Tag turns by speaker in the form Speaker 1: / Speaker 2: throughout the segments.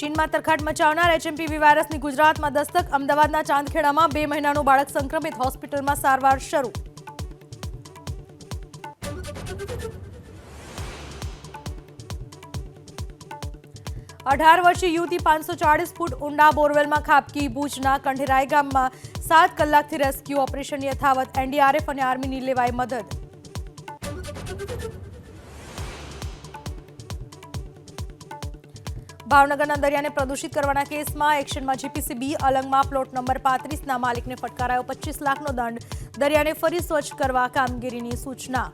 Speaker 1: ચીનમાં તરખાટ મચાવનાર HMPV વાયરસની ગુજરાતમાં દસ્તક. અમદાવાદના ચાંદખેડામાં 2 મહિનાનું બાળક સંક્રમિત. હોસ્પિટલમાં સારવાર શરૂ. અઢાર વર્ષીય યુવતી 540 ફૂટ ઊંડા બોરવેલમાં ખાબકી. ભુજના કંઢેરાઈ ગામમાં 7 કલાકથી રેસ્ક્યુ ઓપરેશન યથાવત. NDRF અને આર્મીની લેવાઈ મદદ. ભાવનગરના દરિયાને પ્રદૂષિત કરવાના કેસમાં એક્શનમાં GPCB. અલંગમાં પ્લોટ નંબર 35ના માલિકને ફટકારાયો 25 લાખનો દંડ. દરિયાને ફરી સ્વચ્છ કરવા કામગીરીની સૂચના.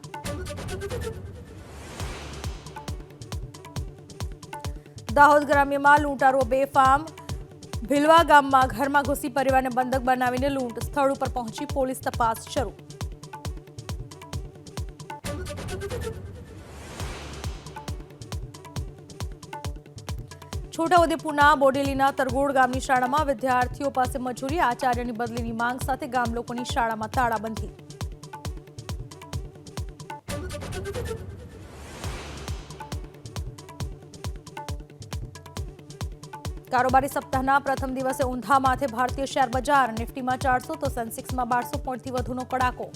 Speaker 1: દાહોદ ગ્રામ્યમાં લૂંટારુઓ બેફામ. ભીલવા ગામમાં ઘરમાં ઘૂસી પરિવારને બંધક બનાવીને લૂંટ. સ્થળ ઉપર પહોંચી પોલીસ તપાસ શરૂ. છોટાઉદેપુરના બોડેલીના તરગોડ ગામની શાળામાં વિદ્યાર્થીઓ પાસે મજૂરી. આચાર્યની બદલીની માંગ સાથે ગામ લોકોની શાળામાં તાળાબંધી. કારોબારી સપ્તાહના પ્રથમ દિવસે ઊંધા માથે ભારતીય શેર બજાર. નિફ્ટીમાં 400 તો સેન્સેક્સમાં 1200 પોઈન્ટથી વધુનો કડાકો.